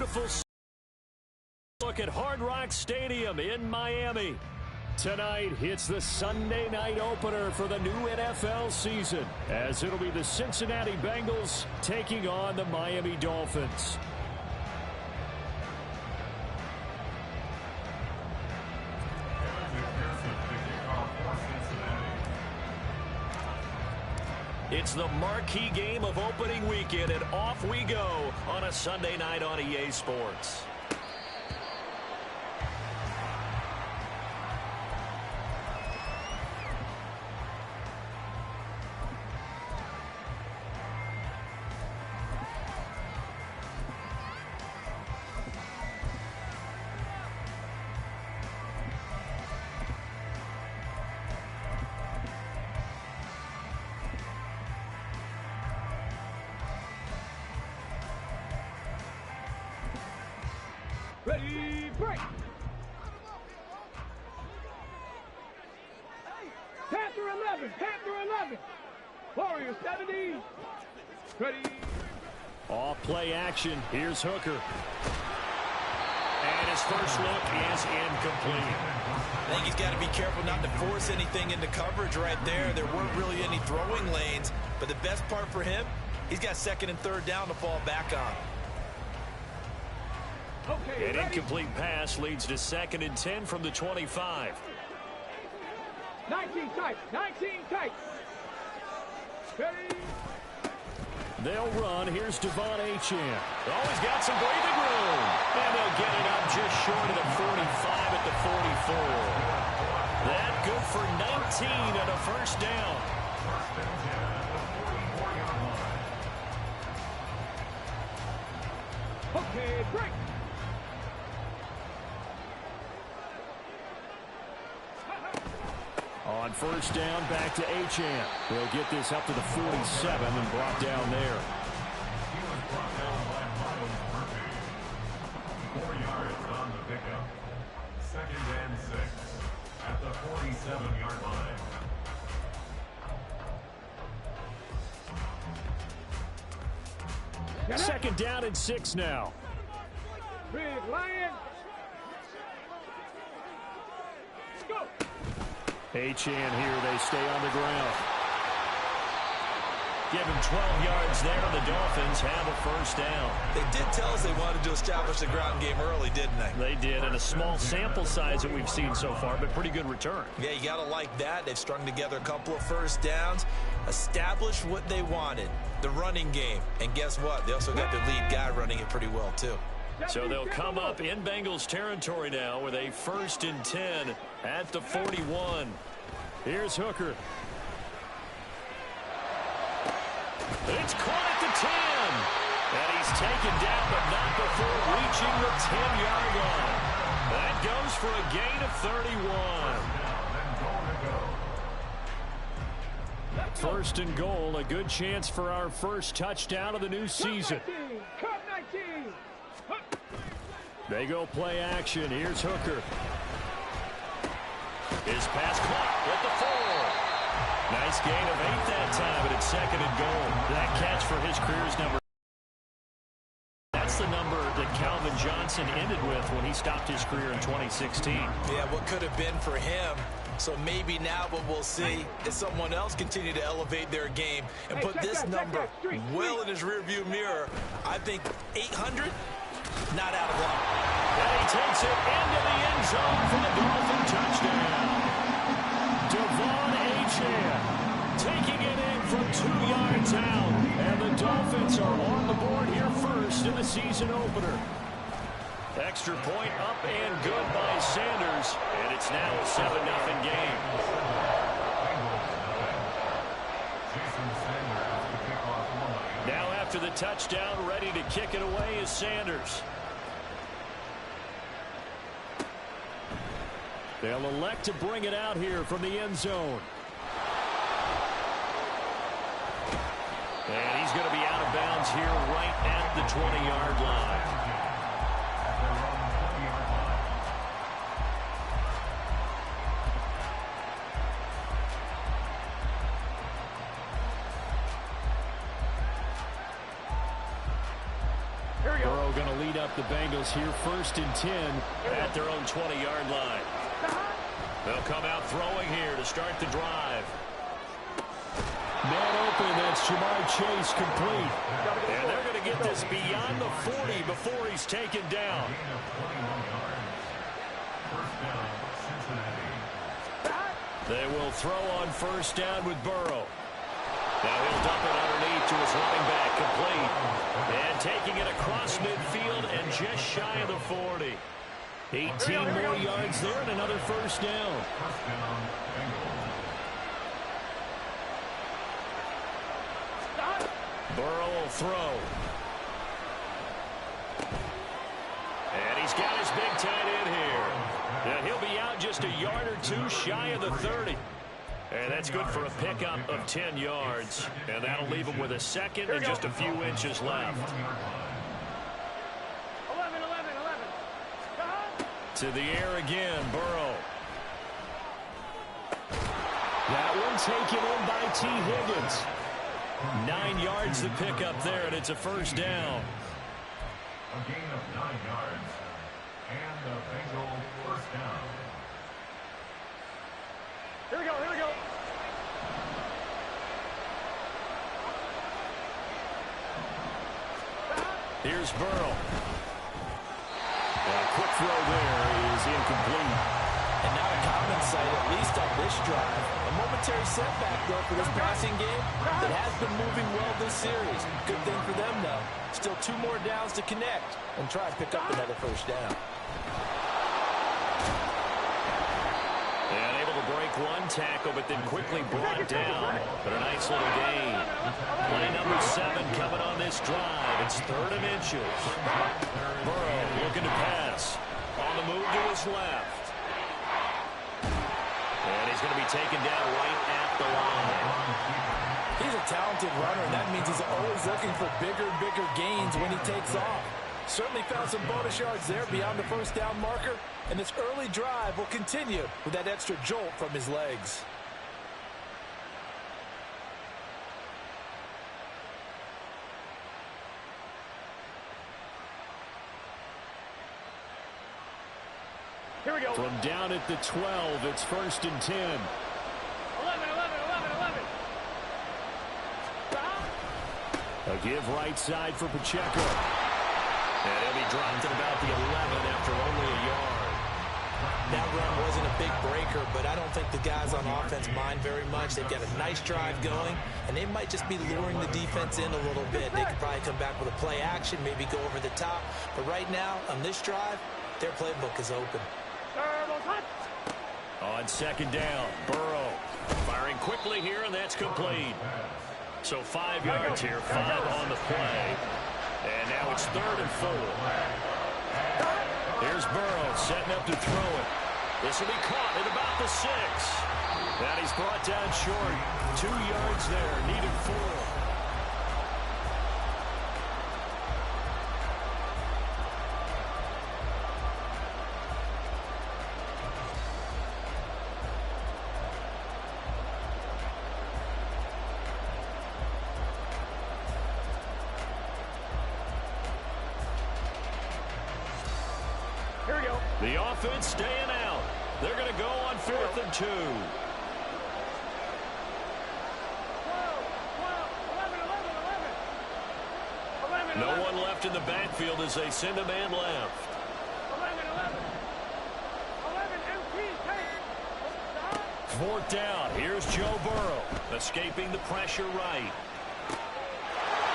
beautiful look at Hard Rock Stadium in Miami. Tonight, it's the Sunday night opener for the new NFL season, as it'll be the Cincinnati Bengals taking on the Miami Dolphins. It's the marquee game of opening weekend, and off we go on a Sunday night on EA Sports. Ready, break! Panther 11, Panther 11! Warrior 70! Ready! Off play action, here's Hooker. And his first look is incomplete. I think he's got to be careful not to force anything into coverage right there. There weren't really any throwing lanes, but the best part for him, he's got second and third down to fall back on. Okay, an ready? incomplete pass leads to 2nd and 10 from the 25. 19 tight, 19 tight. Ready? They'll run. Here's Devon Achane. Oh, he's got some breathing room. And they'll get it up just short of the 45 at the 44. That good for 19 and a first down. Okay, break! On first down, back to Achane. They'll get this up to the 47 and brought down there. 4 yards on the pickup. 2nd and 6 at the 47-yard line. Second down and 6 now. Big Lion! Go! Achane here, they stay on the ground. Give him 12 yards there, and the Dolphins have a first down. They did tell us they wanted to establish the ground game early, didn't they? They did, and a small sample size that we've seen so far, but pretty good return. Yeah, you got to like that. They've strung together a couple of first downs, established what they wanted, the running game. And guess what? They also got their lead guy running it pretty well, too. So they'll come up in Bengals territory now with a 1st and 10 at the 41. Here's Hooker. It's caught at the 10. And he's taken down, but not before reaching the 10-yard line. That goes for a gain of 31. 1st and goal, a good chance for our first touchdown of the new season. Cut 19! They go play action. Here's Hooker. His pass caught at the 4. Nice gain of 8 that time, but it's 2nd and goal. That catch for his career's number. That's the number that Calvin Johnson ended with when he stopped his career in 2016. Yeah, what could have been for him. So maybe now what we'll see is someone else continue to elevate their game and put this number well in his rearview mirror. I think 800, not out of luck. And he takes it into the end zone for the Dolphin touchdown. Devon Achane taking it in from 2 yards out. And the Dolphins are on the board here first in the season opener. Extra point up and good by Sanders. And it's now a 7-0 game. Now after the touchdown, ready to kick it away is Sanders. They'll elect to bring it out here from the end zone. And he's going to be out of bounds here right at the 20-yard line. Burrow going to lead up the Bengals here 1st and 10 at their own 20-yard line. They'll come out throwing here to start the drive. Man open, that's Jamar Chase complete. And they're going to get this beyond the 40 before he's taken down. They will throw on 1st down with Burrow. Now he'll dump it underneath to his running back, complete. And taking it across midfield and just shy of the 40. 18 more yards there and another 1st down. Burrow will throw. And he's got his big tight end here. And he'll be out just a yard or two shy of the 30. And that's good for a pickup of 10 yards. And that'll leave him with a second and just a few inches left. 11. To the air again, Burrow. That one taken in by T. Higgins. 9 yards to pick up there, and it's a 1st down. A gain of 9 yards. And the Bengal 1st down. Here we go. Here's Burrow. A quick throw there is incomplete. And not a common sight, at least on this drive. A momentary setback, though, for this passing game that has been moving well this series. Good thing for them, though. Still 2 more downs to connect and try and pick up another 1st down. And able to break one tackle, but then quickly brought down. But a nice little gain. Play number 7 coming on this drive. It's 3rd and inches. Burrow looking to pass. On the move to his left. And he's going to be taken down right at the line. He's a talented runner, and that means he's always looking for bigger and bigger gains when he takes off. Certainly found some bonus yards there beyond the 1st down marker, and this early drive will continue with that extra jolt from his legs. Here we go. From down at the 12, it's 1st and 10. 11. A give right side for Pacheco. And he'll be dropped at about the 11 after only a yard. That run wasn't a big breaker, but I don't think the guys on offense mind very much. They've got a nice drive going, and they might just be luring the defense in a little bit. They could probably come back with a play action, maybe go over the top. But right now, on this drive, their playbook is open. On 2nd down, Burrow firing quickly here, and that's complete. So 5 yards here, 5 on the play. And now it's 3rd and 4. Here's Burrow setting up to throw it. This will be caught at about the 6. And he's brought down short. 2 yards there, needed 4. The offense staying out. They're going to go on 4th and 2. 11. No one left in the backfield as they send a man left. 4th down. Here's Joe Burrow escaping the pressure right.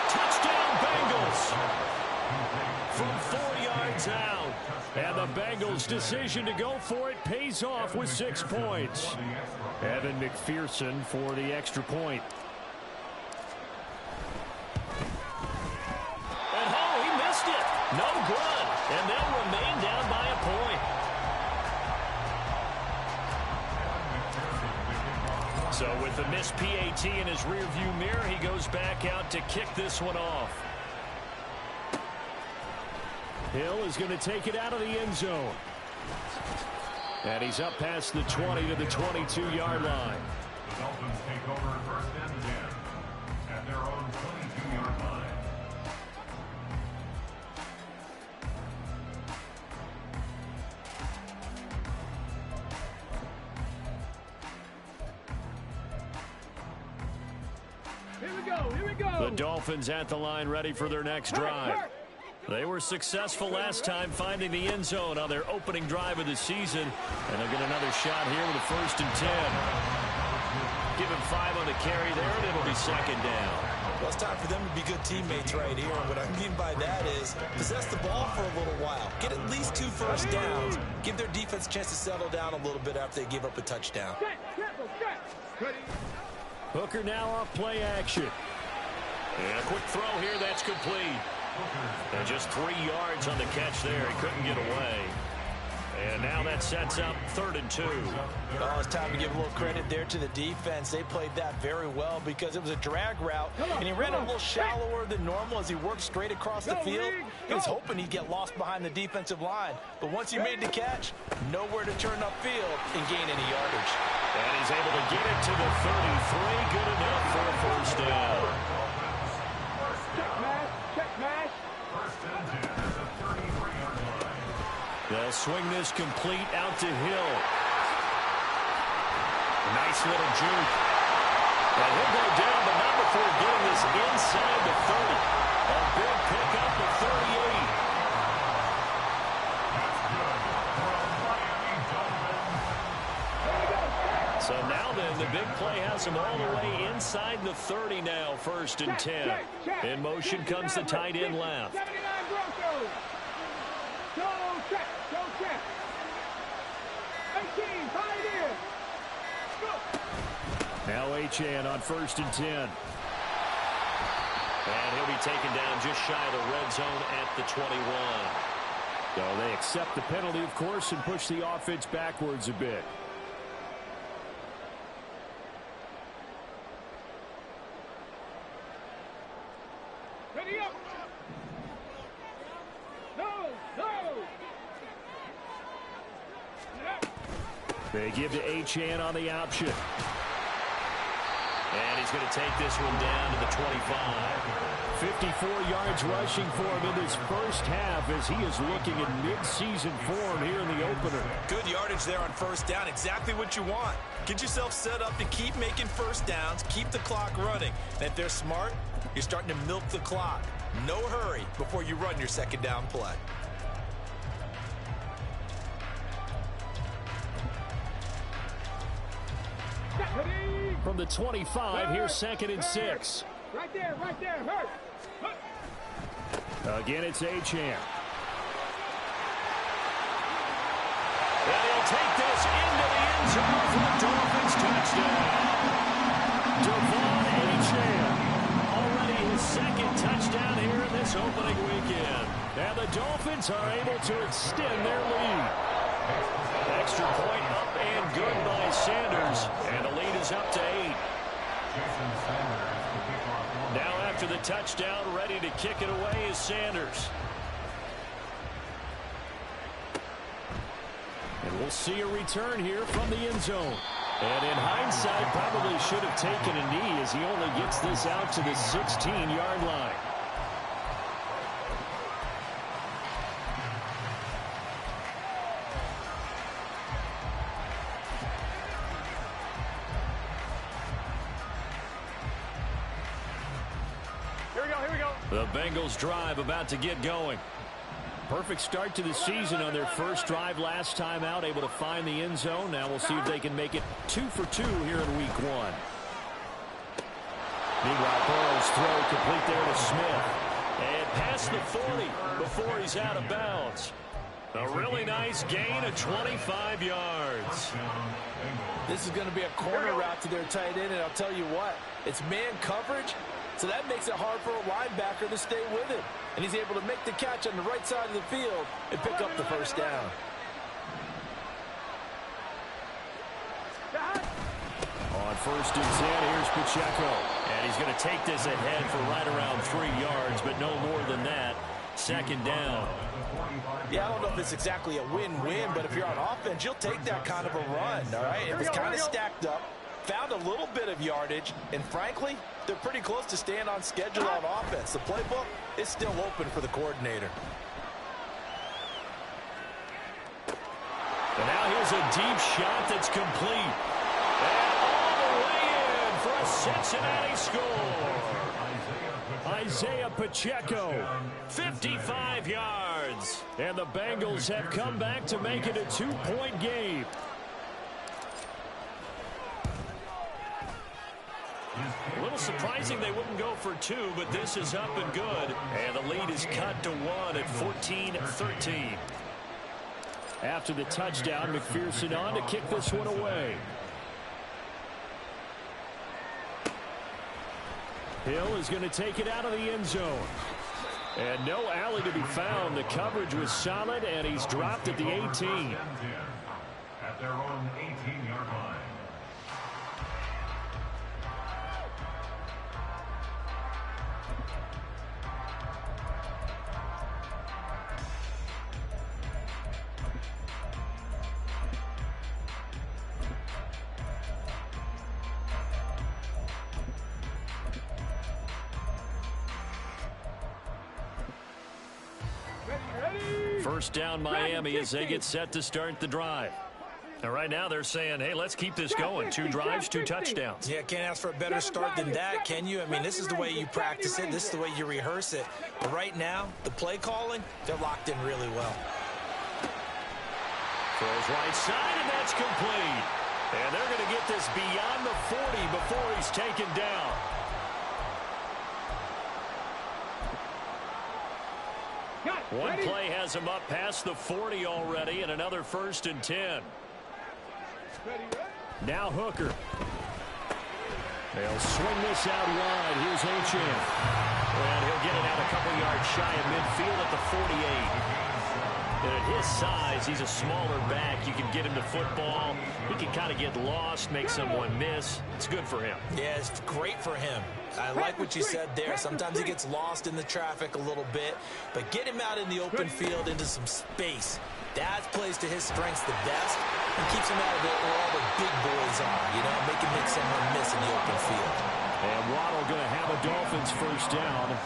Touchdown Bengals from 4 yards out. And the Bengals' decision to go for it pays off with 6 points. Evan McPherson for the extra point. And oh, he missed it. No good. And they'll remain down by a point. So with the missed PAT in his rearview mirror, he goes back out to kick this one off. Hill is going to take it out of the end zone. And he's up past the 20 to the 22-yard line. The Dolphins take over 1st and 10 at their own 22-yard line. The Dolphins at the line ready for their next drive. They were successful last time finding the end zone on their opening drive of the season. And they'll get another shot here with a 1st and 10. Give him 5 on the carry there, and it'll be 2nd down. Well, it's time for them to be good teammates right here. And what I mean by that is possess the ball for a little while. Get at least 2 first downs. Give their defense a chance to settle down a little bit after they give up a touchdown. Hooker now off play action. And a quick throw here, that's complete. And just 3 yards on the catch there. He couldn't get away. And now that sets up 3rd and 2. Oh, it's time to give a little credit there to the defense. They played that very well because it was a drag route, and he ran a little shallower than normal as he worked straight across the field. He was hoping he'd get lost behind the defensive line. But once he made the catch, nowhere to turn upfield and gain any yardage. And he's able to get it to the 33. Good enough for a 1st down. Check mash. They'll swing this complete out to Hill. Nice little juke. And he'll go down, but not before getting this inside the 30. A big pickup of 38. So now then, the big play has him all the way inside the 30 now, 1st and 10. In motion comes the tight end left. Now Achane on 1st and 10. And he'll be taken down just shy of the red zone at the 21. So they accept the penalty, of course, and push the offense backwards a bit. Ready up. No. They give to Achane on the option. And he's going to take this one down to the 25. 54 yards rushing for him in this first half as he is looking in mid-season form here in the opener. Good yardage there on 1st down. Exactly what you want. Get yourself set up to keep making 1st downs, keep the clock running. And if they're smart, you're starting to milk the clock. No hurry before you run your 2nd down play. From the 25, here's 2nd and 6. Right there, hurt. Again, it's Achane. And he'll take this into the end zone for the Dolphins touchdown. Devon Achane, already his 2nd touchdown here in this opening weekend. And the Dolphins are able to extend their lead. Extra point up and good by Sanders. And the lead is up to 8. Now after the touchdown, ready to kick it away is Sanders. And we'll see a return here from the end zone. And in hindsight, probably should have taken a knee as he only gets this out to the 16-yard line. Here we go. The Bengals drive about to get going. Perfect start to the season on their first drive last time out, able to find the end zone. Now we'll see if they can make it 2 for 2 here in week 1. Meanwhile, Burrow's throw complete there to Smith. And past the 40 before he's out of bounds. A really nice gain of 25 yards. This is going to be a corner route to their tight end, and I'll tell you what, it's man coverage, so that makes it hard for a linebacker to stay with it. And he's able to make the catch on the right side of the field and pick up the 1st down. On 1st and 10, here's Pacheco. And he's going to take this ahead for right around 3 yards, but no more than that. 2nd down. Yeah, I don't know if it's exactly a win-win, but if you're on offense, you'll take that kind of a run, all right? If it's kind of stacked up, found a little bit of yardage, and frankly, they're pretty close to staying on schedule on offense. The playbook is still open for the coordinator. And now here's a deep shot that's complete. And all the way in for a Cincinnati score. Isaiah Pacheco, 55 yards. And the Bengals have come back to make it a 2-point game. A little surprising they wouldn't go for 2, but this is up and good. And the lead is cut to 1 at 14-13. After the touchdown, McPherson on to kick this one away. Hill is going to take it out of the end zone. And no alley to be found. The coverage was solid, and he's dropped at the 18. At their own 18-yard line. First down Miami as they get set to start the drive. And right now they're saying, hey, let's keep this going. 2 drives, 2 touchdowns. Yeah, can't ask for a better start than that, can you? I mean, this is the way you practice it. This is the way you rehearse it. But right now, the play calling, they're locked in really well. Throws right side, and that's complete. And they're going to get this beyond the 40 before he's taken down. One play has him up past the 40 already, and another 1st and 10. Now Hooker. They'll swing this out wide. Here's Achane. And he'll get it out a couple yards shy of midfield at the 48. And at his size, he's a smaller back. You can get him to football. He can kind of get lost, make someone miss. It's good for him. Yeah, it's great for him. I like what you said there. Sometimes he gets lost in the traffic a little bit. But get him out in the open field into some space. That plays to his strengths the best. And keeps him out of it where all the big boys are. You know, make him make someone miss in the open field. And Waddle going to have a Dolphins first down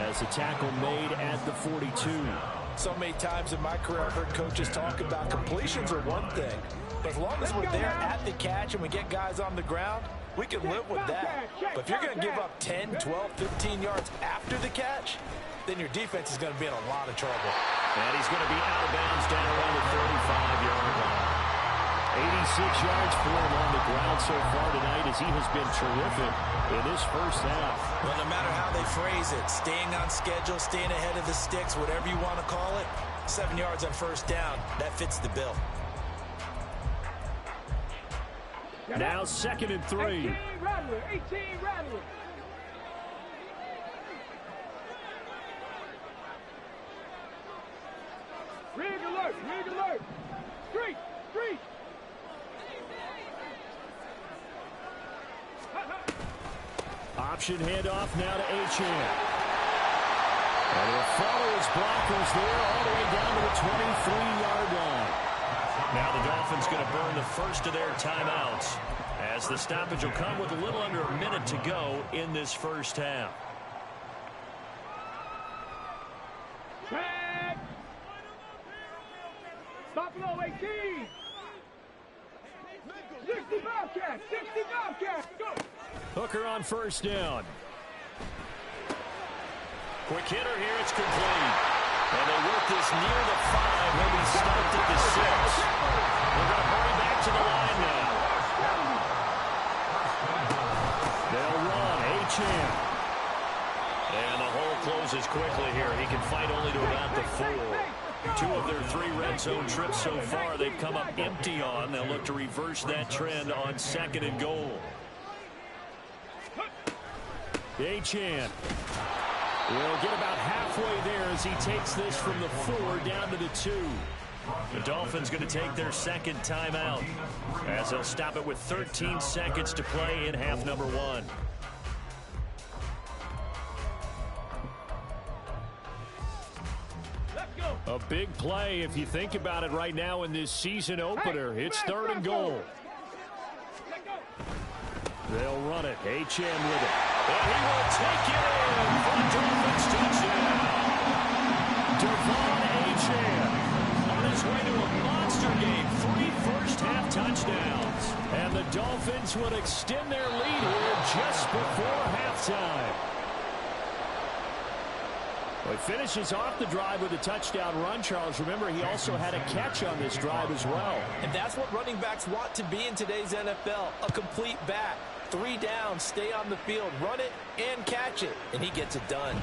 as a tackle made at the 42. So many times in my career I've heard coaches talk about completions are one thing. But as long as we're there at the catch and we get guys on the ground, we can live with that. But if you're going to give up 10, 12, 15 yards after the catch, then your defense is going to be in a lot of trouble. And he's going to be out of bounds down around the 35-yard line. 86 yards for him on the ground so far tonight as he has been terrific in this first half. Well, no matter how they phrase it, staying on schedule, staying ahead of the sticks, whatever you want to call it, 7 yards on first down, that fits the bill. Now 2nd and 3. 18 Rattler, 18 Rattler. Rig alert, rig alert. Street, street. Option handoff now to Achane. And he'll follow his blockers there all the way down to the 23-yard line. Now the Dolphins going to burn the first of their timeouts as the stoppage will come with a little under a minute to go in this first half. Back. Buffalo 18. 60 Bobcats, 60 Bobcats. Go. Hooker on first down. Quick hitter here, it's complete. And they work this near the 5. He'll be stopped at the 6. They're going to hurry back to the line now. They'll run. Achane. And the hole closes quickly here. He can fight only to about the 4. 2 of their 3 red zone trips so far they've come up empty on. They'll look to reverse that trend on 2nd and goal. Achane will get about halfway there as he takes this from the 4 down to the 2. The Dolphins going to take their 2nd timeout as they'll stop it with 13 seconds to play in half number 1. A big play if you think about it right now in this season opener. It's 3rd and goal. They'll run it. Achane with it. And he will take it in for the Dolphins touchdown. Devon Achane on his way to a monster game. 3 first-half touchdowns. And the Dolphins Dolphins will extend their lead here just before halftime. Well, he finishes off the drive with a touchdown run, Charles. Remember, he also had a catch on this drive as well. And that's what running backs want to be in today's NFL, a complete back. 3 down, stay on the field, run it, and catch it. And he gets it done.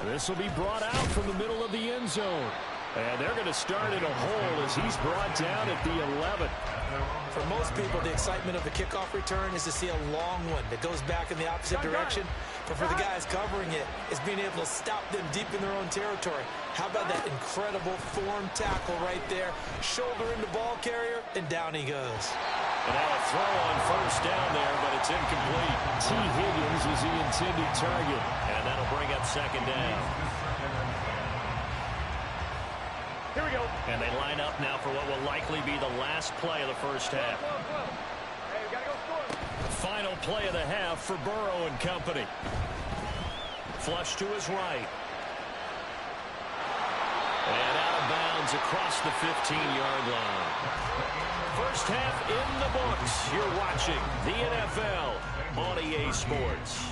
This will be brought out from the middle of the end zone. And they're going to start in a hole as he's brought down at the 11. For most people, the excitement of the kickoff return is to see a long one that goes back in the opposite direction. But for the guys covering it, it's being able to stop them deep in their own territory. How about that incredible form tackle right there? Shoulder into ball carrier, and down he goes. And now a throw on first down there, but it's incomplete. T. Higgins is the intended target. And that'll bring up second down. Here we go. And they line up now for what will likely be the last play of the first half. Hey, we gotta go score. Final play of the half for Burrow and company. Flush to his right. And out of bounds across the 15-yard line. First half in the books. You're watching the NFL on EA Sports.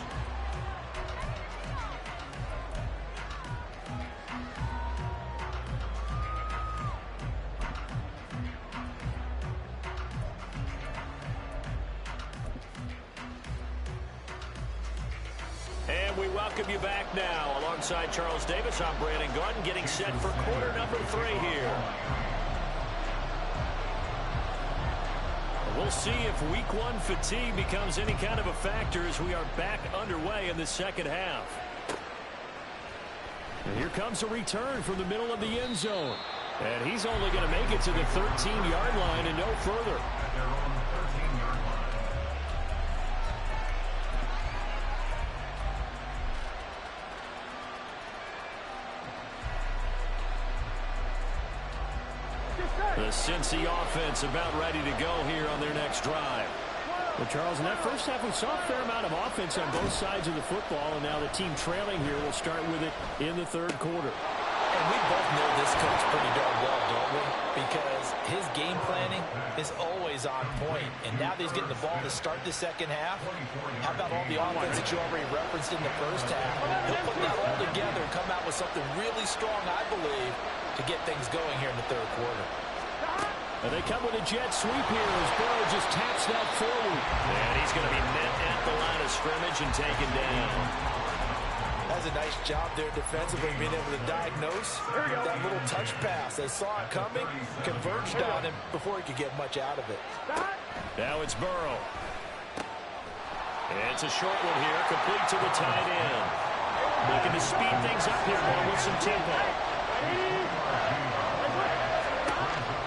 And we welcome you back now. Alongside Charles Davis, I'm Brandon Garden, getting set for quarter number 3 here. We'll see if week 1 fatigue becomes any kind of a factor as we are back underway in the second half. And here comes a return from the middle of the end zone. And he's only going to make it to the 13-yard line and no further. At their own 13-yard line. The Cincy offense about ready to go here on their next drive. Well, Charles, in that first half, we saw a fair amount of offense on both sides of the football, and now the team trailing here will start with it in the third quarter. And we both know this coach pretty darn well, don't we? Because his game planning is always on point. And now that he's getting the ball to start the second half, how about all the offense that you already referenced in the first half? He'll put that all together and come out with something really strong, I believe, to get things going here in the third quarter. And they come with a jet sweep here as Burrow just taps that forward. And he's going to be met at the line of scrimmage and taken down. That's a nice job there defensively, being able to diagnose that little touch pass. They saw it coming, converged on him before he could get much out of it. Now it's Burrow. It's a short one here, complete to the tight end. Looking to speed things up here, going with some tempo.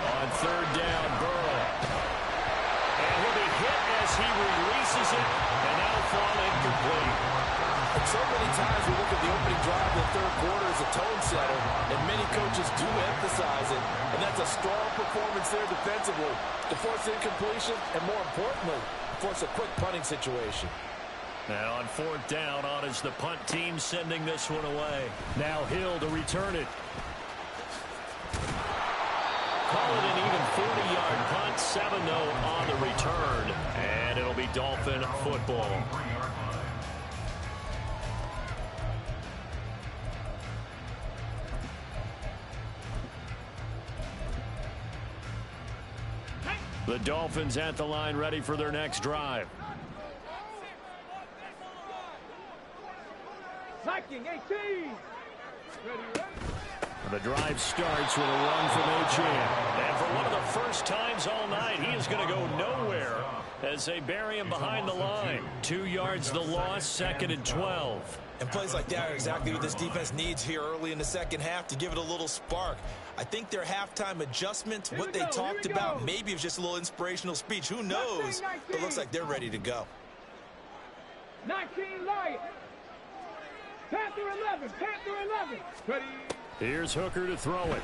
On third down, Burrow. And he'll be hit as he releases it, and that'll fall incomplete. And so many times we look at the opening drive of the third quarter as a tone setter, and many coaches do emphasize it. And that's a strong performance there defensively to force incompletion, and more importantly, force a quick punting situation. Now on fourth down, on is the punt team sending this one away. Now Hill to return it. Call it an even 40-yard punt, 7-0 on the return, and it'll be Dolphin football. The Dolphins at the line, ready for their next drive. Liking 18. Ready. The drive starts with a run from Achane. And for one of the first times all night, he is going to go nowhere as they bury him behind the line. 2 yards the loss, 2nd and 12. And plays like that are exactly what this defense needs here early in the second half to give it a little spark. I think their halftime adjustment, what they talked about, maybe it was just a little inspirational speech. Who knows? But it looks like they're ready to go. 19 Lions. Panther 11. Panther 11. Ready. Here's Hooker to throw it.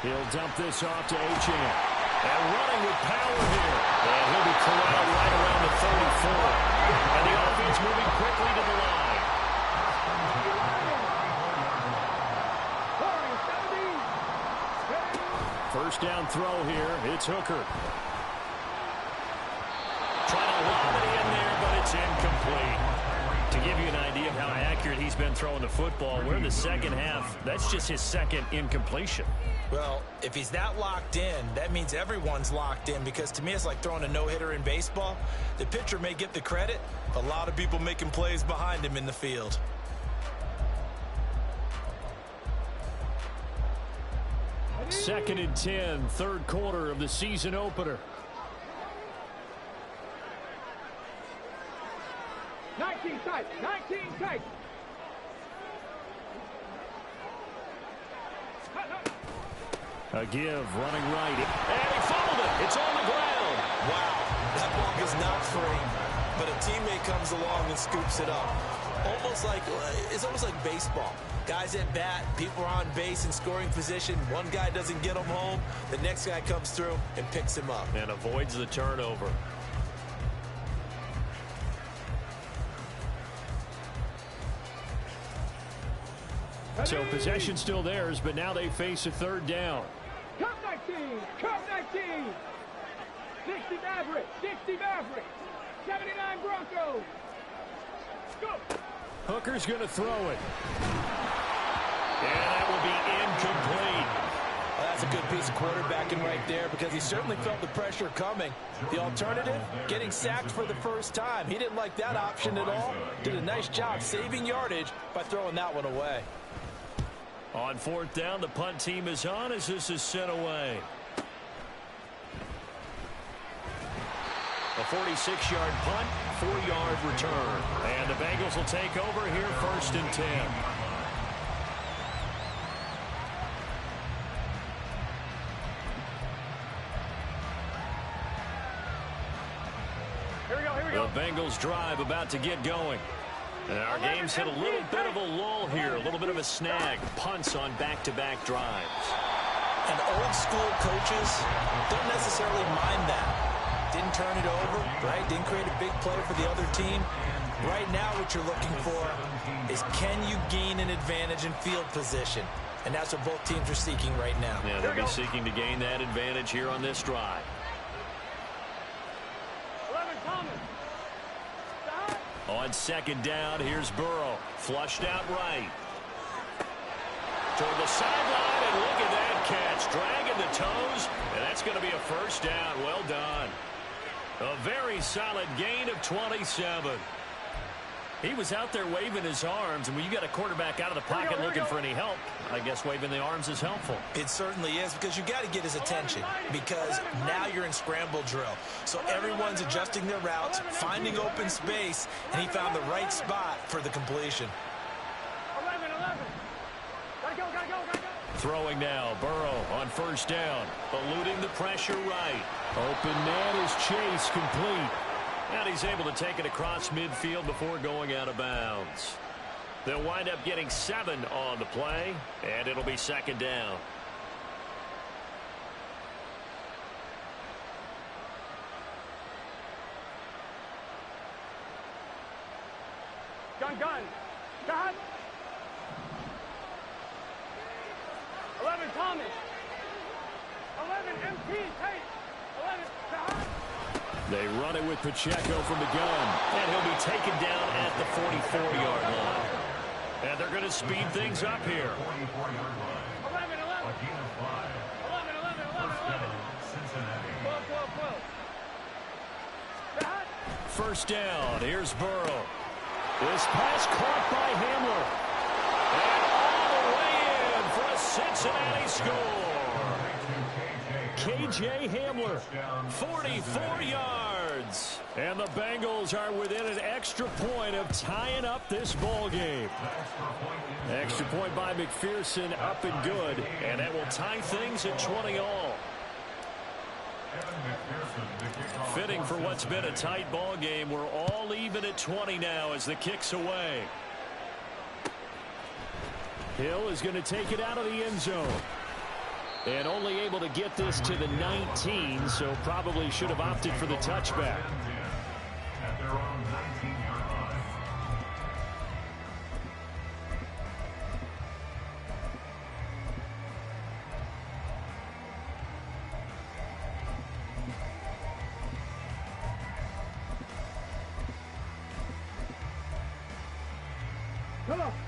He'll dump this off to Achane. And running with power here. And he'll be corralled right around the 34. And the offense moving quickly to the line. First down throw here. It's Hooker. It's incomplete. To give you an idea of how accurate he's been throwing the football, we're in the second half. That's just his second incompletion. Well, if he's that locked in, that means everyone's locked in, because to me it's like throwing a no-hitter in baseball. The pitcher may get the credit, a lot of people making plays behind him in the field. Second and 10, third quarter of the season opener. 19 tight, 19 tight. A give, running right, and he fumbled it. It's on the ground. Wow, that ball is not free, but a teammate comes along and scoops it up. It's almost like baseball. Guys at bat, people are on base in scoring position. One guy doesn't get him home. The next guy comes through and picks him up. And avoids the turnover. So possession still theirs, but now they face a third down. Cup 19, Cup 19. 60 Maverick, 60 Maverick. 79 Broncos. Go. Hooker's going to throw it. And that will be incomplete. Well, that's a good piece of quarterbacking right there, because he certainly felt the pressure coming. The alternative, getting sacked for the first time. He didn't like that option at all. Did a nice job saving yardage by throwing that one away. On fourth down, the punt team is on as this is sent away. A 46-yard punt, 4-yard return. And the Bengals will take over here first and 10. Here we go, here we go. The Bengals drive about to get going. And our game's hit a little bit of a lull here, a little bit of a snag. Punts on back-to-back drives. And old school coaches don't necessarily mind that. Didn't turn it over, right? Didn't create a big play for the other team. Right now what you're looking for is, can you gain an advantage in field position? And that's what both teams are seeking right now. Yeah, they'll be seeking to gain that advantage here on this drive. 11 Thomas. On second down, here's Burrow. Flushed out right. Toward the sideline, and look at that catch. Dragging the toes, and that's going to be a first down. Well done. A very solid gain of 27. He was out there waving his arms, and when you got a quarterback out of the pocket looking for any help, I guess waving the arms is helpful. It certainly is, because you got to get his attention, because now you're in scramble drill. So everyone's adjusting their routes, finding open space, and he found the right spot for the completion. 11. Gotta go, gotta go, gotta go. Throwing now, Burrow on first down, eluding the pressure right. Open man is Chase, complete. And he's able to take it across midfield before going out of bounds. They'll wind up getting 7 on the play, and it'll be second down. Gun. Got. 11 Thomas. 11 MP. Hey. 11 Got. They run it with Pacheco from the gun, and he'll be taken down at the 44-yard line. And they're going to speed things up here. 11. 12. First down, here's Burrow. This pass caught by Hamler. And all the way in for a Cincinnati score. K.J. Hamler, 44 yards. And the Bengals are within an extra point of tying up this ball game. Extra point by McPherson, up and good. And that will tie things at 20 all. Fitting for what's been a tight ball game. We're all even at 20 now as the kick's away. Hill is going to take it out of the end zone. And only able to get this to the 19, so probably should have opted for the touchback. At their own 19-yard line.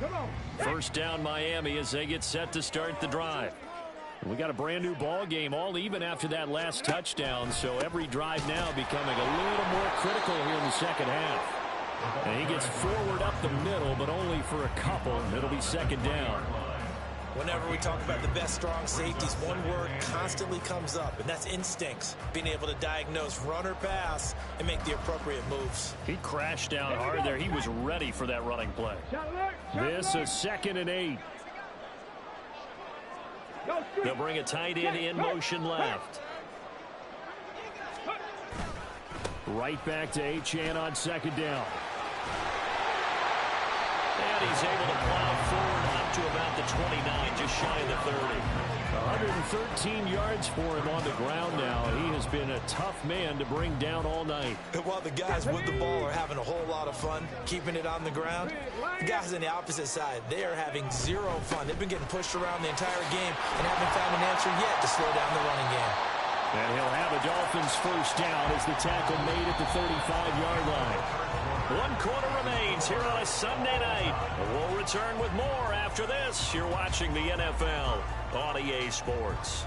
Come on. First down Miami as they get set to start the drive. We got a brand new ball game, all even after that last touchdown, so every drive now becoming a little more critical here in the second half. And he gets forward up the middle, but only for a couple. It'll be second down. Whenever we talk about the best strong safeties, one word constantly comes up, and that's instincts. Being able to diagnose run or pass and make the appropriate moves. He crashed down hard there. He was ready for that running play. This is 2nd and 8. They'll bring a tight end in motion left. Right back to Achane on second down. And he's able to plow forward up to about the 29, just shy of the 30. 113 yards for him on the ground now. He has been a tough man to bring down all night. And while the guys with the ball are having a whole lot of fun keeping it on the ground, the guys on the opposite side, they are having zero fun. They've been getting pushed around the entire game and haven't found an answer yet to slow down the running game. And he'll have a Dolphins first down as the tackle made at the 35-yard line. 1 quarter remains here on a Sunday night. We'll return with more after this. You're watching the NFL on EA Sports.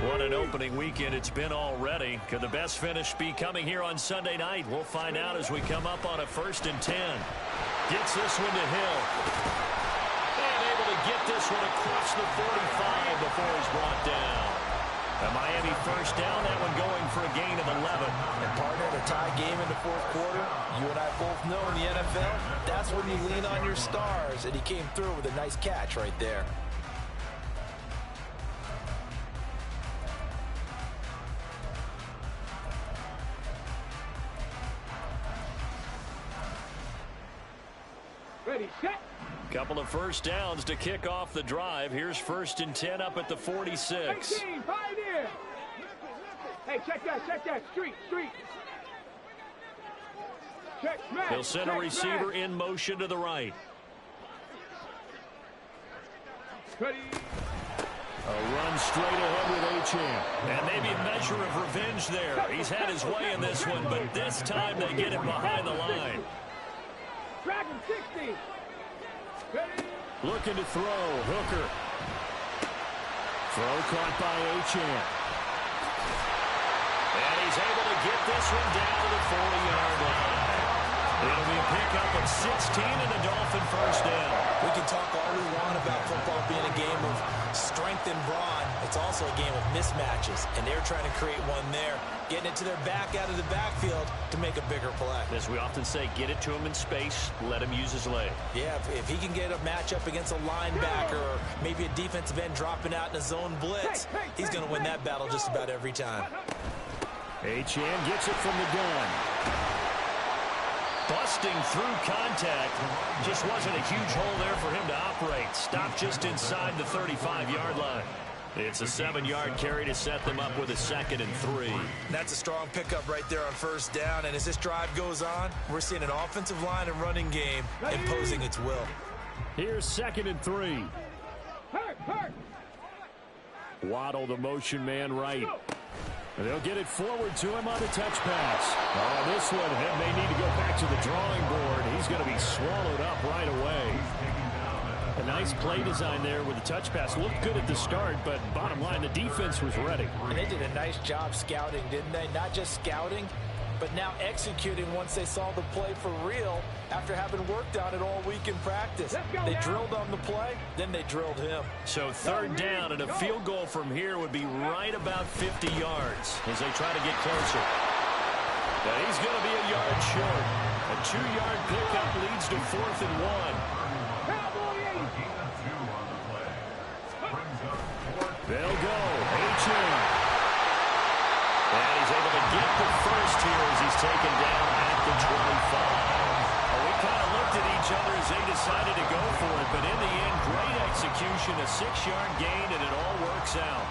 What an opening weekend it's been already. Could the best finish be coming here on Sunday night? We'll find out as we come up on a 1st and 10. Gets this one to Hill. And able to get this one across the 45 before he's brought down. A Miami first down, that one going for a gain of 11. And partner, in a tie game in the 4th quarter, you and I both know in the NFL, that's when you lean on your stars. And he came through with a nice catch right there. Ready, set. Couple of first downs to kick off the drive. Here's 1st and 10 up at the 46. 18, 5 in. Hey, check that. Street. Check, smash. He'll send a receiver in motion to the right. Ready. A run straight ahead with Achane. And maybe a measure of revenge there. He's had his way in this one, but this time they get him behind the line. Dragon 60. Ready. Looking to throw. Hooker. Throw caught by Achane. And he's able to get this one down to the 40-yard line. It'll be a pickup of 16 and a Dolphin first down. We can talk all we want about football being a game of strength and brawn. It's also a game of mismatches, and they're trying to create one there, getting it to their back out of the backfield to make a bigger play. As we often say, get it to him in space, let him use his leg. Yeah, if he can get a matchup against a linebacker or maybe a defensive end dropping out in a zone blitz, he's going to win that battle just about every time. Achane gets it from the gun. Busting through contact. Just wasn't a huge hole there for him to operate. Stopped just inside the 35-yard line. It's a 7-yard carry to set them up with a 2nd and 3. That's a strong pickup right there on first down. And as this drive goes on, we're seeing an offensive line and running game imposing its will. Here's 2nd and 3. Hurt. Waddle, the motion man, right. They'll get it forward to him on the touch pass. Oh, this one, they may need to go back to the drawing board. He's going to be swallowed up right away. A nice play design there with the touch pass. Looked good at the start, but bottom line, the defense was ready. And they did a nice job scouting, didn't they? Not just scouting, but now executing once they saw the play for real after having worked on it all week in practice. They drilled on the play, then they drilled him. So 3rd down, and a field goal from here would be right about 50 yards as they try to get closer. But he's going to be a yard short. A 2-yard pickup leads to 4th and 1. They'll go. Achane. And he's able to get the first here as he's taken down at the 25. Well, we kind of looked at each other as they decided to go for it, but in the end, great execution, a 6-yard gain, and it all works out.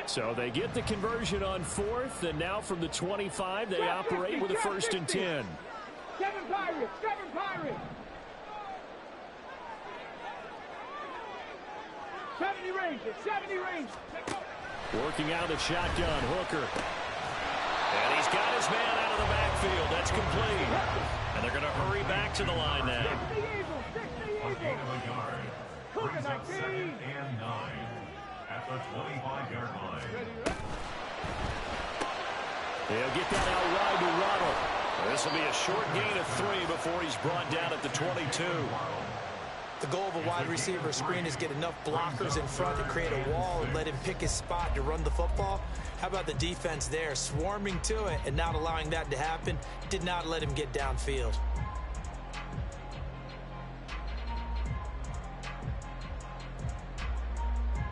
So they get the conversion on 4th, and now from the 25, they operate with a 1st and 10. 7 Pirates! 7 Pirates! 70 Rangers! 70 Rangers! Working out of shotgun, Hooker. And he's got his man out of the backfield. That's complete. And they're going to hurry back to the line now. 60 Eagles! 60 Eagles! Gain of a yard. Brings up 2nd and 9 at the 25-yard line. They'll get that out wide to Ronald. This will be a short gain of 3 before he's brought down at the 22. The goal of a wide receiver screen is get enough blockers in front to create a wall and let him pick his spot to run the football. How about the defense there, swarming to it and not allowing that to happen? Did not let him get downfield.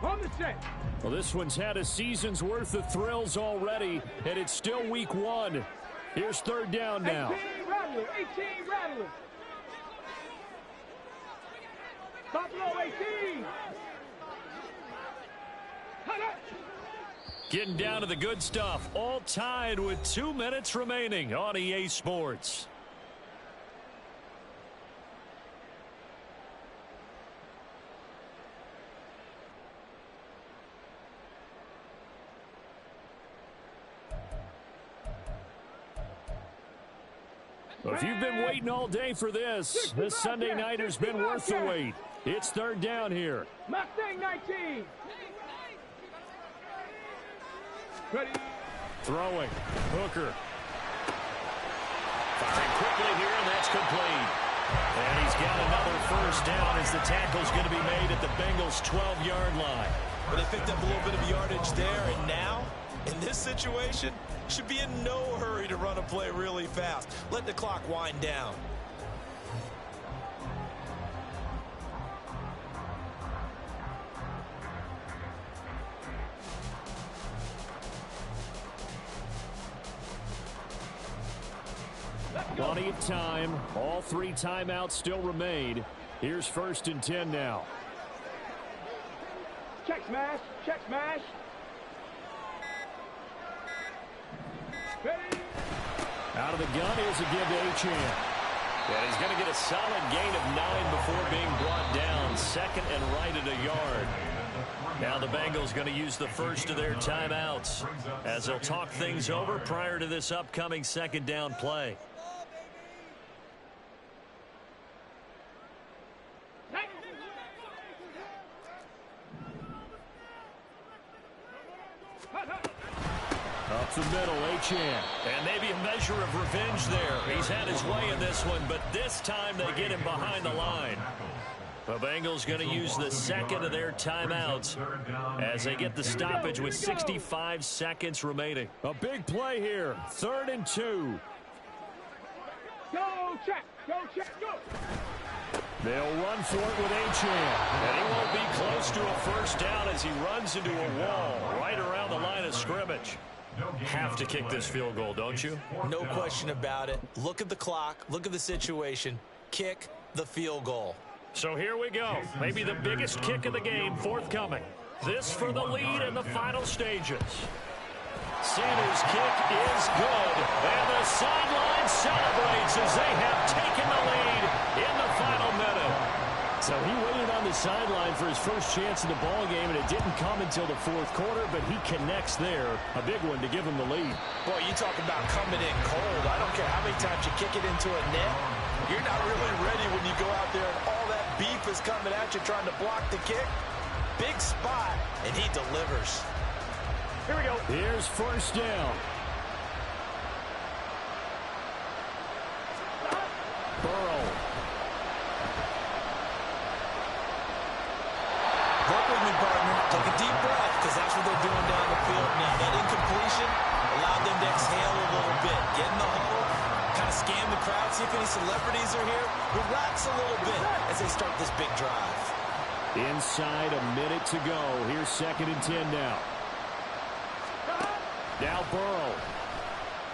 On the set. Well, this one's had a season's worth of thrills already, and it's still week 1. Here's 3rd down now. 18 Rattler! 18 Rattler! Buffalo 18! Getting down to the good stuff, all tied with 2 minutes remaining on EA Sports. If you've been waiting all day for this Sunday nighter's been worth the wait. It's 3rd down here. Mustang 19! Ready? Throwing. Hooker. Firing quickly here, and that's complete. And he's got another 1st down as the tackle's going to be made at the Bengals' 12-yard line. But they picked up a little bit of yardage there, and now, in this situation, should be in no hurry to run a play really fast. Let the clock wind down. Plenty of time. All 3 timeouts still remain. Here's 1st and 10 now. Check smash! Check smash! Ready? Out of the gun, here's a give to Achane. And he's going to get a solid gain of 9 before being brought down. 2nd and right at a yard. Now the Bengals going to use the first of their timeouts as they'll talk things over prior to this upcoming 2nd down play. Up the middle, Achane. And maybe a measure of revenge there. He's had his way in this one, but this time they get him behind the line. The Bengals going to use the 2nd of their timeouts as they get the stoppage with 65 seconds remaining. A big play here. 3rd and 2. Go check! Go check! Go! They'll run for it with Achane. And he won't be close to a 1st down as he runs into a wall right around the line of scrimmage. Have to kick this field goal, don't you? No question about it. Look at the clock. Look at the situation. Kick the field goal. So here we go. Maybe the biggest kick of the game forthcoming. This for the lead in the final stages. Sanders' kick is good. And the sideline celebrates as they have taken the lead in the final minute. So he waited on the sideline for his first chance in the ball game, and it didn't come until the 4th quarter, but he connects there. A big one to give him the lead. Boy, you talk about coming in cold. I don't care how many times you kick it into a net. You're not really ready when you go out there and all that beef is coming at you trying to block the kick. Big spot, and he delivers. Here we go. Here's 1st down. Burrow. Work with me, partner. Take a deep breath, because that's what they're doing down the field now. That incompletion allowed them to exhale a little bit. Get in the huddle, kind of scan the crowd, see if any celebrities are here. Relax a little bit as they start this big drive. Inside a minute to go. Here's 2nd and 10 now. Now Burrow.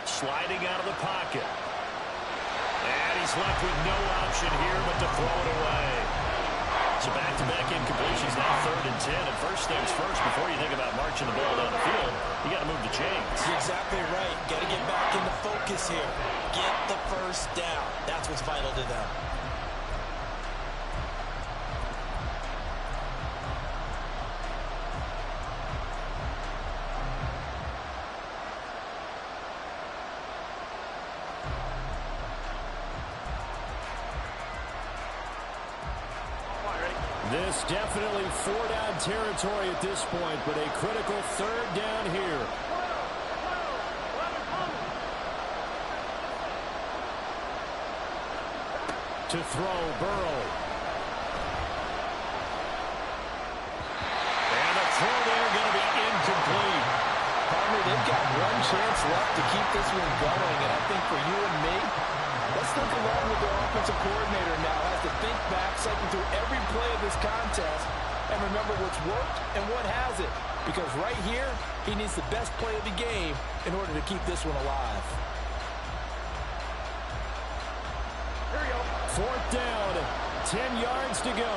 Sliding out of the pocket. And he's left with no option here but to throw it away. So back-to-back incompletions, now 3rd 3rd and 10. And first things first, before you think about marching the ball down the field, you got to move the chains. You're exactly right. Got to get back into focus here. Get the first down. That's what's vital to them. This definitely 4-down territory at this point, but a critical 3rd down here. To throw, Burrow. And the throw there going to be incomplete. Partner, they've got one chance left to keep this one going, and I think for you and me, let's think along with their offensive coordinator now. Has to think back, cycle through every play of this contest, and remember what's worked and what hasn't. Because right here, he needs the best play of the game in order to keep this one alive. Here we go. 4th down, 10 yards to go.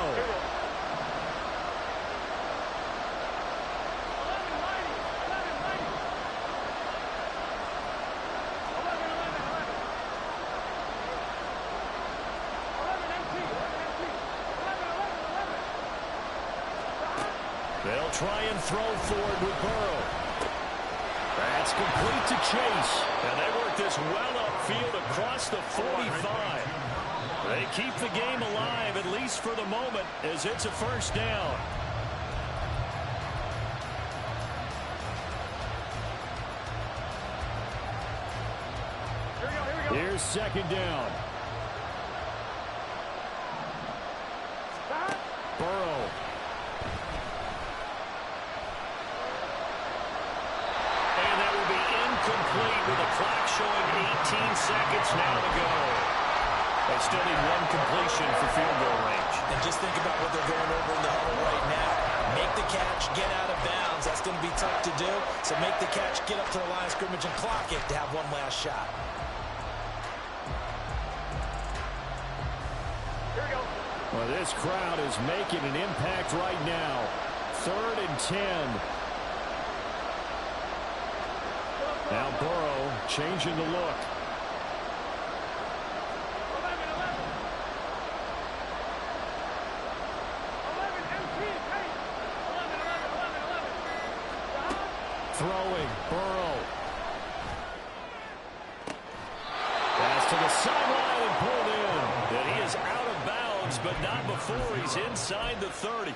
They'll try and throw forward with Burrow. That's complete to Chase. And they work this well upfield across the 45. They keep the game alive, at least for the moment, as it's a first down. Here we go. Here's 2nd down. Burrow. And that will be incomplete with the clock showing 18 seconds now to go. They still need one completion for field goal range. And just think about what they're going over in the huddle right now. Make the catch, get out of bounds. That's going to be tough to do. So make the catch, get up to the line of scrimmage, and clock it to have one last shot. Here we go. Well, this crowd is making an impact right now. 3rd and 10. Now Burrow changing the look. 11, MC, hey. 11. Throwing, Burrow. Pass to the sideline and pulled in. And he is out of bounds, but not before he's inside the 30.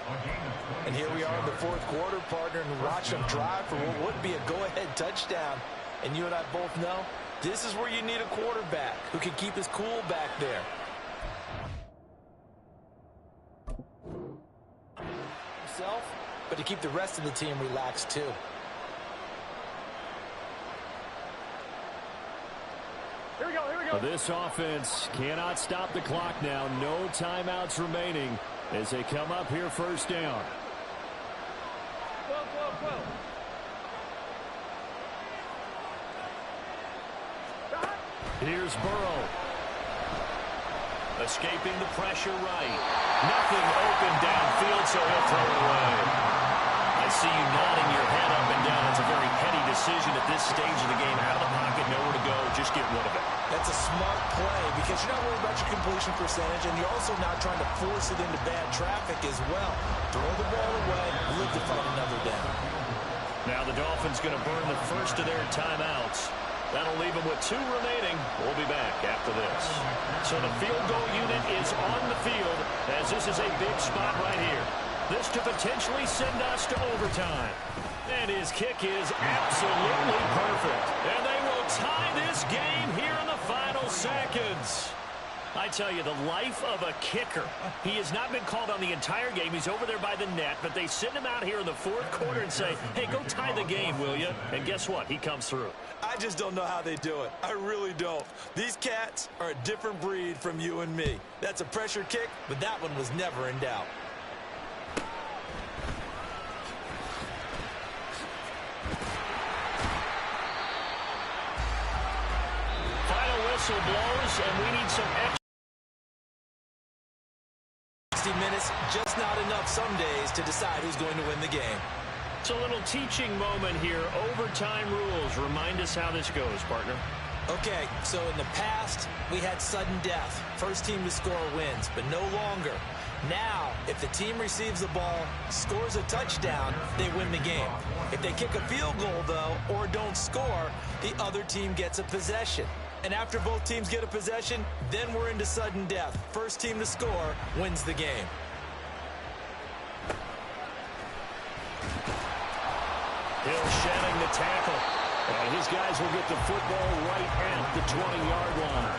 And here we are in the 4th quarter, partner, and watch them drive for what would be a go-ahead touchdown. And you and I both know this is where you need a quarterback who can keep his cool back there. Himself, but to keep the rest of the team relaxed too. Here we go. Well, this offense cannot stop the clock now. No timeouts remaining as they come up here 1st down. 12. Here's Burrow. Escaping the pressure right. Nothing open downfield, so he'll throw it away. I see you nodding your head up and down. It's a very heady decision at this stage of the game. Out of the pocket, nowhere to go. Just get rid of it. That's a smart play because you're not worried about your completion percentage, and you're also not trying to force it into bad traffic as well. Throw the ball away, live to fight another down. Now the Dolphins going to burn the first of their timeouts. That'll leave them with 2 remaining. We'll be back after this. So the field goal unit is on the field as this is a big spot right here. This to potentially send us to overtime. And his kick is absolutely perfect. And they will tie this game here in the final seconds. I tell you, the life of a kicker. He has not been called on the entire game. He's over there by the net, but they send him out here in the 4th quarter and say, hey, go tie the game, will you? And guess what? He comes through. I just don't know how they do it. I really don't. These cats are a different breed from you and me. That's a pressure kick, but that one was never in doubt. Final whistle blows, and we need some extra 60 minutes, just not enough some days to decide who's going to win the game. It's a little teaching moment here. Overtime rules. Remind us how this goes, partner. Okay, so in the past, we had sudden death. First team to score wins, but no longer. Now, if the team receives the ball, scores a touchdown, they win the game. If they kick a field goal, though, or don't score, the other team gets a possession. And after both teams get a possession, then we're into sudden death. First team to score wins the game. Hill shedding the tackle. And his guys will get the football right at the 20-yard line.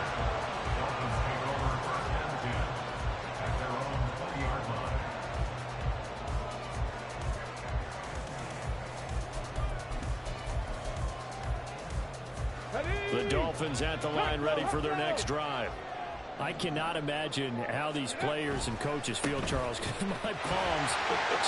Dolphins take over first and 10 at their own 20-yard line. The Dolphins at the line ready for their next drive. I cannot imagine how these players and coaches feel, Charles, because my palms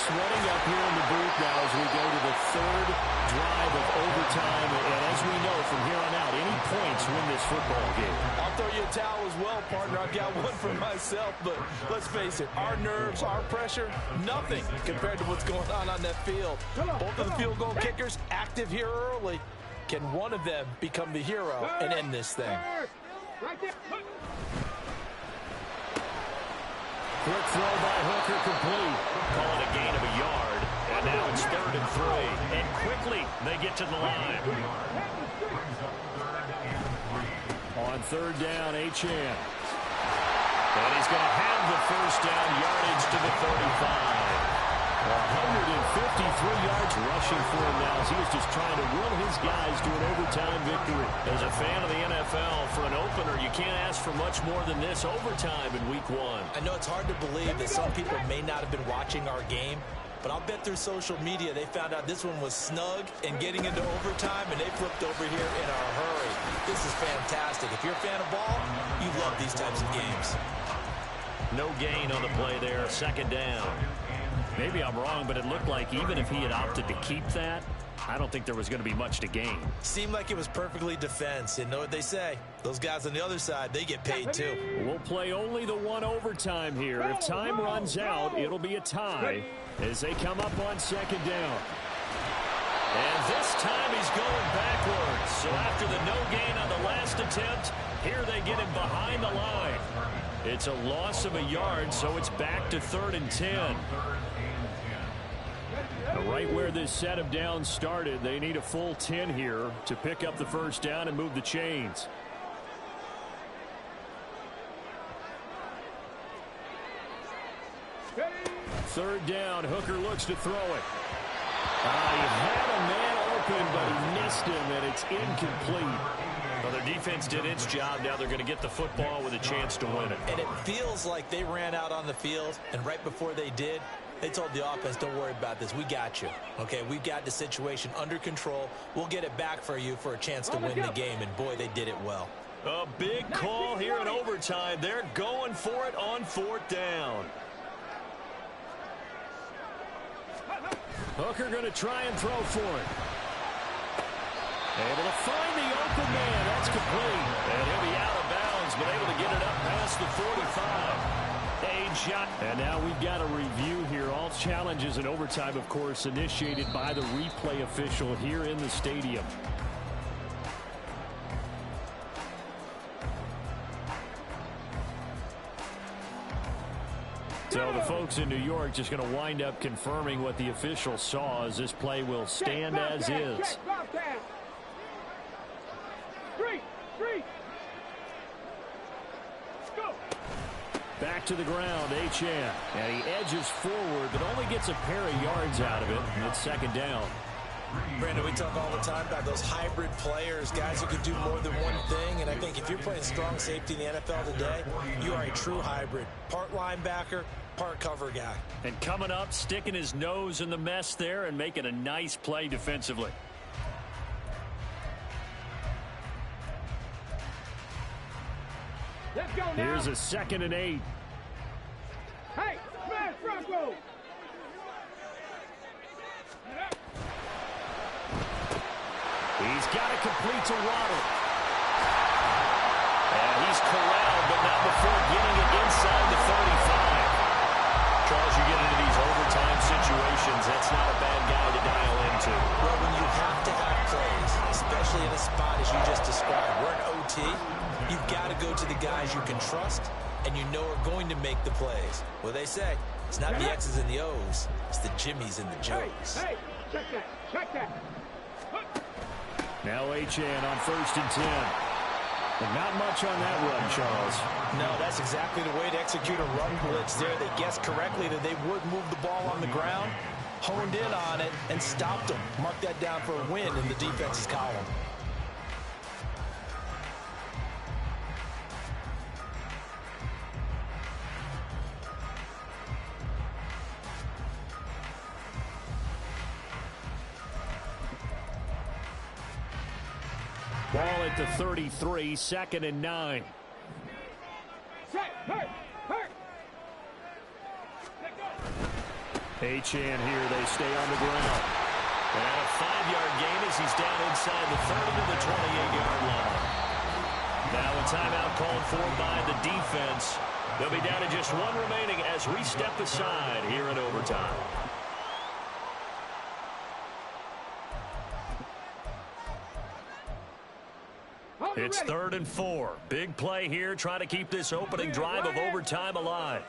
sweating up here in the booth now as we go to the third drive of overtime. And as we know from here on out, any points win this football game. I'll throw you a towel as well, partner. I've got one for myself, but let's face it, our nerves, our pressure, nothing compared to what's going on that field. Both of the field goal kickers active here early. Can one of them become the hero and end this thing? Right there. Quick throw by Hooker complete. Call it a gain of a yard. And now it's 3rd and 3. And quickly they get to the line. On 3rd down, Achane. And he's going to have the first down, yardage to the 35. 153 yards rushing for him now as he is just trying to will his guys to an overtime victory. As a fan of the NFL, for an opener, you can't ask for much more than this overtime in week 1. I know it's hard to believe that some people may not have been watching our game, but I'll bet through social media they found out this one was snug and getting into overtime, and they flipped over here in a hurry. This is fantastic. If you're a fan of ball, you love these types of games. No gain on the play there, 2nd down. Maybe I'm wrong, but it looked like even if he had opted to keep that, I don't think there was going to be much to gain. Seemed like it was perfectly defense. You know what they say? Those guys on the other side, they get paid too. We'll play only the one overtime here. If time runs out, it'll be a tie as they come up on 2nd down. And this time he's going backwards. So after the no gain on the last attempt, here they get him behind the line. It's a loss of a yard, so it's back to 3rd and 10. Right where this set of downs started, they need a full 10 here to pick up the first down and move the chains. Third down, Hooker looks to throw it. He had a man open, but he missed him, and it's incomplete. Well, their defense did its job. Now they're going to get the football with a chance to win it. And it feels like they ran out on the field, and right before they did, they told the offense, don't worry about this. We got you. Okay, we've got the situation under control. We'll get it back for you for a chance to win the game. And, boy, they did it well. A big call here in overtime. They're going for it on 4th down. Hooker going to try and throw for it. Able to find the open man. That's complete. And he'll be out of bounds, but able to get it up past the 45. Shot. And now we've got a review here. All challenges in overtime, of course, initiated by the replay official here in the stadium. So the folks in New York just going to wind up confirming what the official saw as this play will stand as is. Back to the ground, Achane. And he edges forward, but only gets a pair of yards out of it. And it's 2nd down. Brandon, we talk all the time about those hybrid players, guys who can do more than one thing. And I think if you're playing strong safety in the NFL today, you are a true hybrid. Part linebacker, part cover guy. And coming up, sticking his nose in the mess there and making a nice play defensively. Let's go now. Here's a 2nd and 8. Hey, smash Bronco. He's got it complete to Waddle. And he's corralled, but not before getting it inside the 35. spot as you just described. We're in OT. You've got to go to the guys you can trust and you know are going to make the plays. Well, they say it's not the X's and the O's, it's the Jimmies and the Joes. Hey, check that, check that. Now Achane on 1st and 10. And not much on that run, Charles. No, that's exactly the way to execute a run blitz there. They guessed correctly that they would move the ball on the ground, honed in on it, and stopped them. Mark that down for a win in the defense's column. Ball at the 33, 2nd and 9. Achane here, they stay on the ground. And a 5-yard gain as he's down inside the 30 to the 28-yard line. Now a timeout called for by the defense. They'll be down to just one remaining as we step aside here in overtime. It's 3rd and 4. Big play here, trying to keep this opening drive of overtime alive.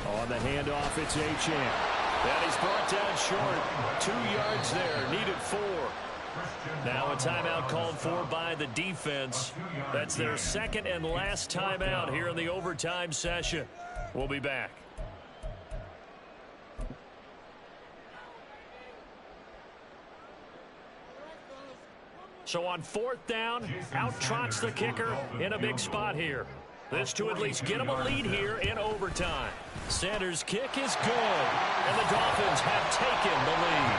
On the handoff, it's Achane. That is brought down short. 2 yards there, needed 4. Now a timeout called for by the defense. That's their 2nd and last timeout here in the overtime session. We'll be back. So on 4th down, out trots the kicker in a big spot here. This to at least get them a lead here in overtime. Sanders' kick is good, and the Dolphins have taken the lead.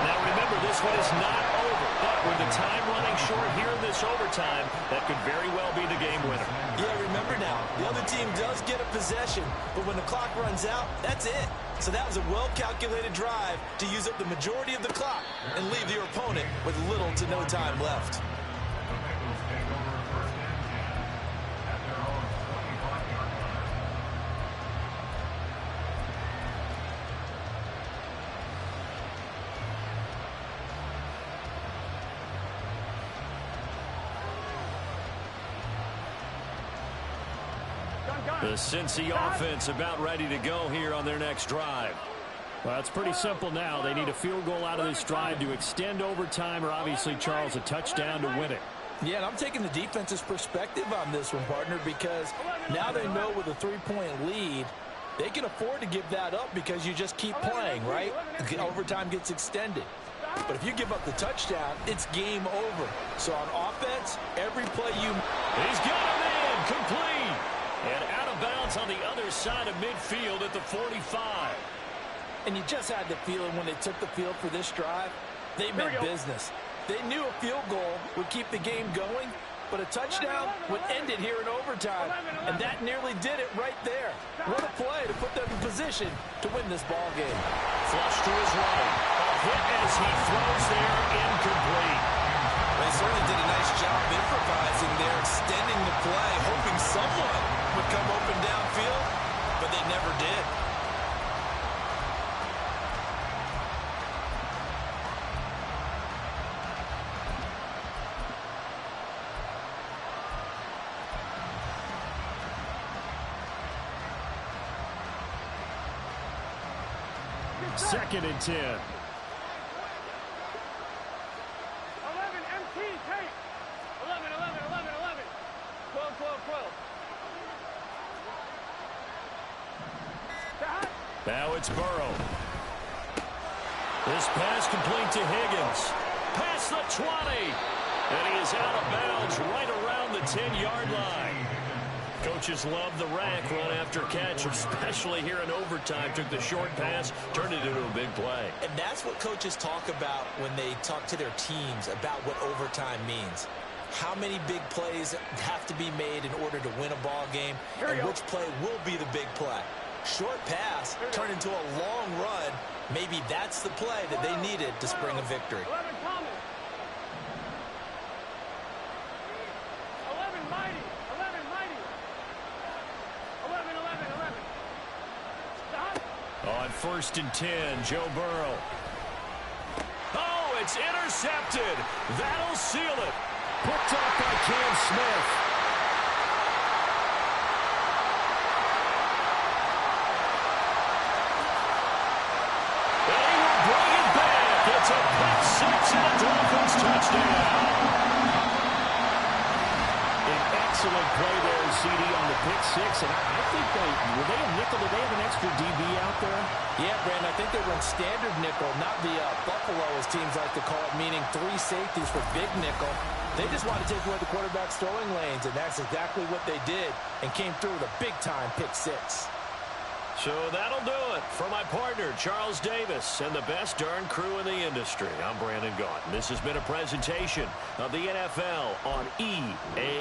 Now remember, this one is not over, but with the time running short here in this overtime, that could very well be the game winner. Yeah, remember now, the other team does get a possession, but when the clock runs out, that's it. So that was a well-calculated drive to use up the majority of the clock and leave your opponent with little to no time left. The Cincy offense about ready to go here on their next drive. Well, it's pretty simple now. They need a field goal out of this drive to extend overtime, or obviously, Charles, a touchdown to win it. Yeah, and I'm taking the defense's perspective on this one, partner, because now they know with a 3-point lead, they can afford to give that up because you just keep playing, right? Overtime gets extended. But if you give up the touchdown, it's game over. So on offense, every play you... He's got him in, complete. And out of bounds on the other side of midfield at the 45. And you just had the feeling when they took the field for this drive, they meant business. They knew a field goal would keep the game going, but a touchdown would end it here in overtime. And that nearly did it right there. What a play to put them in position to win this ball game. Flush to his right. A hit as he throws there, incomplete. They certainly did a nice job improvising there, extending the play, hoping someone would come open downfield, but they never did. Second and 10. 11, MT, tape. 11, 11, 11, 11. 12, 12, 12. Now it's Burrow. This pass complete to Higgins. Past the 20. And he is out of bounds right around the 10-yard line. Coaches love the rack run after catch, especially here in overtime. Took the short pass, turned it into a big play. And that's what coaches talk about when they talk to their teams about what overtime means. How many big plays have to be made in order to win a ball game, and which play will be the big play. Short pass turned into a long run. Maybe that's the play that they needed to spring a victory. 11, Thomas. 11, Mighty. 11, Mighty. 11, 11, 11. Stop. On 1st and 10, Joe Burrow. Oh, It's intercepted. That'll seal it. Picked up by Cam Smith. And he will bring it back. It's a pick six and a Dolphins touchdown. Excellent play there, CD, on the pick six. And I think were they a nickel? Did they have an extra DB out there? Yeah, Brandon, I think they run standard nickel, not the Buffalo, as teams like to call it, meaning 3 safeties for big nickel. They just want to take away the quarterback's throwing lanes, and that's exactly what they did and came through with a big-time pick six. So that'll do it for my partner, Charles Davis, and the best darn crew in the industry. I'm Brandon Gault. This has been a presentation of the NFL on EA.